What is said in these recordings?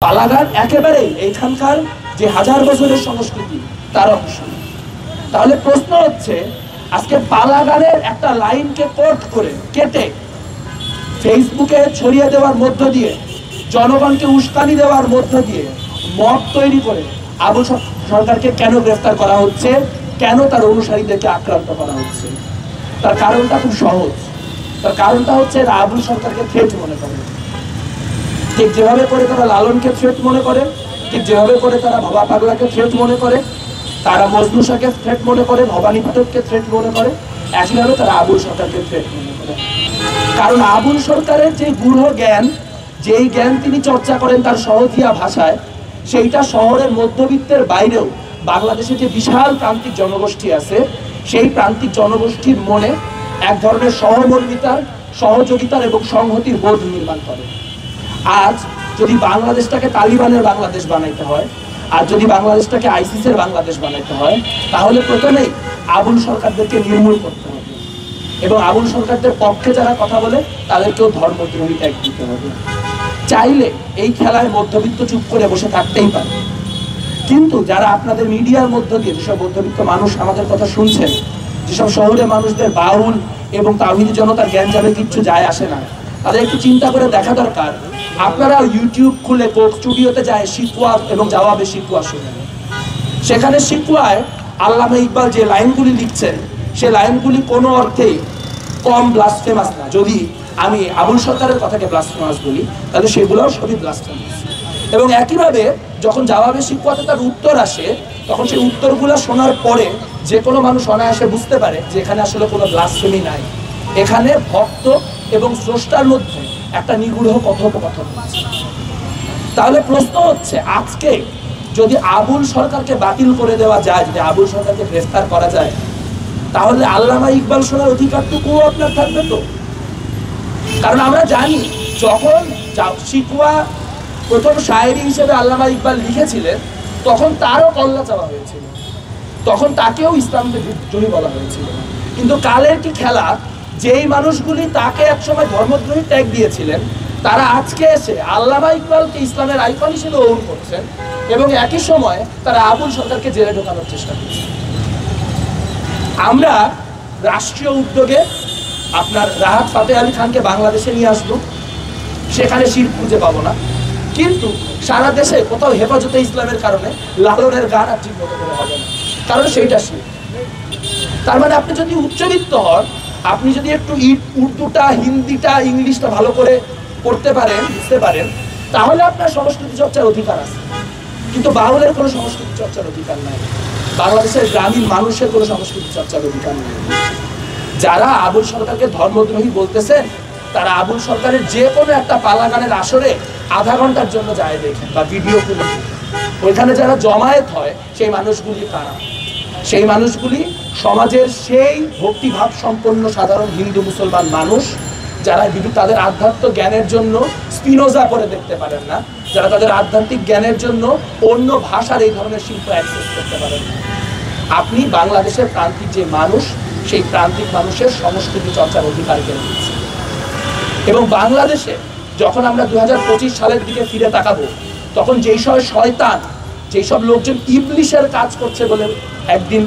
পালা গান একেবারেই এইখানকার যে হাজার বছরের সংস্কৃতি তার অংশ। তাহলে প্রশ্ন হচ্ছে, আজকে পালা গানের একটা লাইনকে কোট করে কেটে ফেসবুকে ছড়িয়ে দেওয়ার মধ্য দিয়ে, জনগণকে উস্কানি দেওয়ার মধ্য দিয়ে মত তৈরি করে আবুল সরকারকে কেন গ্রেফতার করা হচ্ছে, কেন তার অনুসারীদেরকে আক্রান্ত করা হচ্ছে? তার কারণটা খুব সহজ। তার কারণটা হচ্ছে আবুল সরকারকে থ্রেট মনে করে। ঠিক যেভাবে করে তারা লালনকে থ্রেট মনে করে, ঠিক যেভাবে করে তারা ভবা পাগলাকে থ্রেট মনে করে, তারা মজনুষাকে থ্রেট মনে করে, ভবানী পাঠককে থ্রেট মনে করে, একইভাবে তারা আবুল সরকারকে থ্রেট মনে করে। কারণ আবুল সরকারের যে গূঢ় জ্ঞান, যেই জ্ঞান তিনি চর্চা করেন তার সহজিয়া ভাষায়, সেইটা শহরের মধ্যবিত্তের বাইরেও বাংলাদেশে যে বিশাল প্রান্তিক জনগোষ্ঠী আছে, সেই প্রান্তিক জনগোষ্ঠীর মনে এক ধরনের সহমর্মিতার, সহযোগিতার এবং সংহতির বোধ নির্মাণ করে। আজ যদি বাংলাদেশটাকে তালিবানের বাংলাদেশ বানাইতে হয়, আর যদি বাংলাদেশটাকে আইসিসের বাংলাদেশ বানাইতে হয়, তাহলে প্রথমেই আবুল সরকারদেরকে নির্মূল করতে হবে এবং আবুল সরকারদের পক্ষে যারা কথা বলে তাদেরকেও ধর্মদ্রোহী ট্যাগ দিতে হবে। চাইলে এই খেলায় মধ্যবিত্ত চুপ করে বসে থাকতেই পারে, কিন্তু যারা আপনাদের মিডিয়ার মধ্য দিয়ে যেসব মধ্যবিত্ত মানুষ আমাদের কথা শুনছেন, যেসব শহরে মানুষদের বাউল এবং তাওহীদি জনতার জ্ঞান যাবে কিচ্ছু যায় আসে না, তাদের একটু চিন্তা করে দেখা দরকার। আপনারা ইউটিউব খুলে কোক স্টুডিওতে যায় শিকওয়া এবং জবাবে শিকওয়া শুনেন। সেখানে শিকওয়ায় আল্লামা ইকবাল যে লাইনগুলি লিখছেন, সে লাইনগুলি কোনো অর্থেই কম ব্লাসফেমাস না। যদি আমি আবুল সরকারের কথাকে ব্লাসফেমাস বলি, তাহলে সেগুলোও সবই ব্লাসফেমাস। এবং একইভাবে যখন জবাবে শিকওয়াতে তার উত্তর আসে, তখন সেই উত্তরগুলো শোনার পরে যে কোনো মানুষ অনায়াসে বুঝতে পারে যে এখানে আসলে কোনো ব্লাসফেমি নাই, এখানে ভক্ত এবং স্রষ্টার মধ্যে একটা নিগূঢ় কথোপকথন আছে। তাহলে প্রশ্ন হচ্ছে, আজকে যদি আবুল সরকারকে বাতিল করে দেওয়া যায়, যদি আবুল সরকারকে গ্রেফতার করা যায়, তাহলে আল্লামা ইকবাল শোনার অধিকারটুকুও আপনার থাকবে তো? কারণ আমরা জানি যখন শিকওয়া প্রথম শায়েরি হিসেবে আল্লামা ইকবাল লিখেছিলেন, তখন তারও কল্লা চাওয়া হয়েছিল, তখন তাকেও ইসলামকে বিদ্রোহী বলা হয়েছিল। কিন্তু কালের কি খেলা, যেই মানুষগুলি তাকে একসময় ধর্মদ্রোহী ট্যাগ দিয়েছিলেন, তারা আজকে এসে আল্লামা ইকবালকে ইসলামের আইকন হিসেবে গ্রহণ করছেন এবং একই সময় তারা আবুল সরকারকে জেলে ঢোকানোর চেষ্টা করছে। আমরা রাষ্ট্রীয় উদ্যোগে আপনার রাহাত ফাতে আলী খানকে বাংলাদেশে নিয়ে আসবো, সেখানে শির খুঁজে পাবো না, কিন্তু সারা দেশে কোথাও হেফাজতে ইসলামের কারণে লালনের গান আর ঠিক মতো করে হবে না, কারণ সেইটা শির। তার মানে আপনি যদি উচ্চবিত্ত হন, আপনি যদি একটু উর্দুটা, হিন্দিটা, ইংলিশটা ভালো করে পড়তে পারেন, বুঝতে পারেন, তাহলে আপনার সংস্কৃতি চর্চার অধিকার আছে। কিন্তু বাউলের কোনো সংস্কৃতি চর্চার অধিকার নাই, বাংলাদেশের গ্রামীণ মানুষের কোনো সংস্কৃতি চর্চার অধিকার নেই। যারা আবুল সরকারকে ধর্মদ্রোহী বলতেছেন, তারা আবুল সরকারের যে কোনো একটা পালা গানের আসরে আধা ঘন্টার জন্য যায় দেখেন বা ভিডিও করে, ওইখানে যারা জমায়েত হয় সেই মানুষগুলি কারা? সেই মানুষগুলি সমাজের সেই ভক্তিভাব সম্পন্ন সাধারণ হিন্দু মুসলমান মানুষ, যারা তাদের আধ্যাত্মিক জ্ঞানের জন্য স্পিনোজা করে দেখতে পারেন না, যারা তাদের আধ্যাত্মিক জ্ঞানের জন্য অন্য ভাষার এই ধরনের শিল্প অ্যাক্সেস করতে পারেন না। আপনি বাংলাদেশের প্রান্তিক যে মানুষ, সেই প্রান্তিক মানুষের সংস্কৃতি চর্চার অধিকার কেড়ে নিচ্ছে। এবং বাংলাদেশে যখন আমরা 2025 সালের দিকে ফিরে তাকাবো, তখন যেই সব শয়তান, যেই সব লোকজন ইবলিশের কাজ করছে বলে একদিন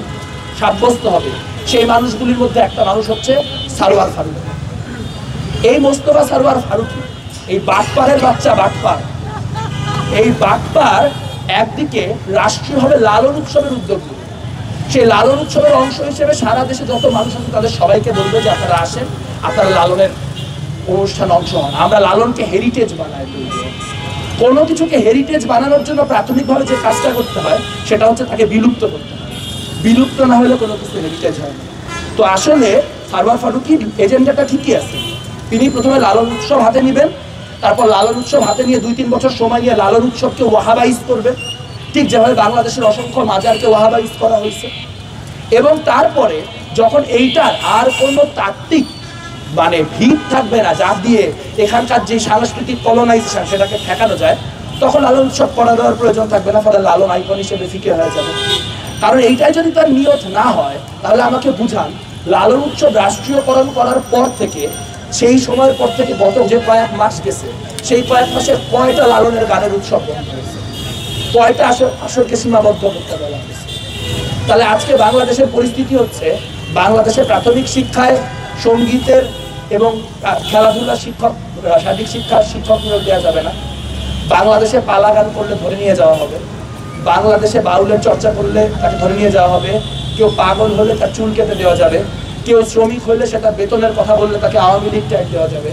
সাব্যস্ত হবে, সেই মানুষগুলির মধ্যে একটা মানুষ হচ্ছে সারোয়ার ফারুকী। এই মোস্তফা সারোয়ার ফারুকী, এই বাটপারের বাচ্চা বাটপার, এই বাটপার একদিকে রাষ্ট্রীয়ভাবে লালন উৎসবের উদ্যোগ নেবে। সেই লালন উৎসবের অংশ হিসেবে সারা দেশে যত মানুষ আছে তাদের সবাইকে বলবে যে আপনারা আসেন, আপনারা লালনের অনুষ্ঠান অংশ হন, আমরা লালনকে হেরিটেজ বানাই। কোনো কিছুকে হেরিটেজ বানানোর জন্য প্রাথমিকভাবে যে কাজটা করতে হয় সেটা হচ্ছে তাকে বিলুপ্ত করতে হয়। বিলুপ্ত না হলে কোনো কিছু হেরিটেজ হয় না। তো আসলে সারোয়ার ফারুকীর এজেন্ডাটা ঠিকই আছে। তিনি প্রথমে লালন উৎসব হাতে নেবেন, তারপর লালন উৎসব হাতে নিয়ে 2-3 বছর সময় নিয়ে লালন উৎসবকে ওয়াহাবাইজ করবে, ঠিক যেভাবে বাংলাদেশের অসংখ্য মাজারকে ওয়াহাবাইজ করা হয়েছে। এবং তারপরে যখন এইটার আর কোনো তাত্ত্বিক মানে ভিত থাকবে না, যা দিয়ে এখানকার যে সাংস্কৃতিক কলোনাইজেশন সেটাকে ঠেকানো যায়, তখন লালন উৎসব করা দেওয়ার প্রয়োজন থাকবে না, ফলে লালন আইকন হিসেবে ফিকে হয়ে যাবে। কারণ এইটাই যদি তার নিয়ত না হয়, তাহলে আমাকে বুঝান লালন উৎসব রাষ্ট্রীয়করণ করার পর থেকে, সেই সময়ের পর থেকে গত যে কয়েক মাস গেছে, সেই কয়েক মাসে কয়টা লালনের গানের উৎসব বন্ধ হয়েছে, কয়টা আসরকে সীমাবদ্ধ করতে বলা হয়েছে। তাহলে আজকে বাংলাদেশের পরিস্থিতি হচ্ছে, বাংলাদেশে প্রাথমিক শিক্ষায় সঙ্গীতের এবং খেলাধুলার শিক্ষক, শারীরিক শিক্ষার শিক্ষক নিয়োগ দেওয়া যাবে না। বাংলাদেশে পালা গান করলে ধরে নিয়ে যাওয়া হবে, বাংলাদেশে বাউলের চর্চা করলে তাকে ধরে নিয়ে যাওয়া হবে, কেউ পাগল হলে তার চুল কেটে দেওয়া যাবে, কেউ শ্রমিক হলে সেটা বেতনের কথা বললে তাকে আওয়ামী লীগ ট্যাগ দেওয়া যাবে।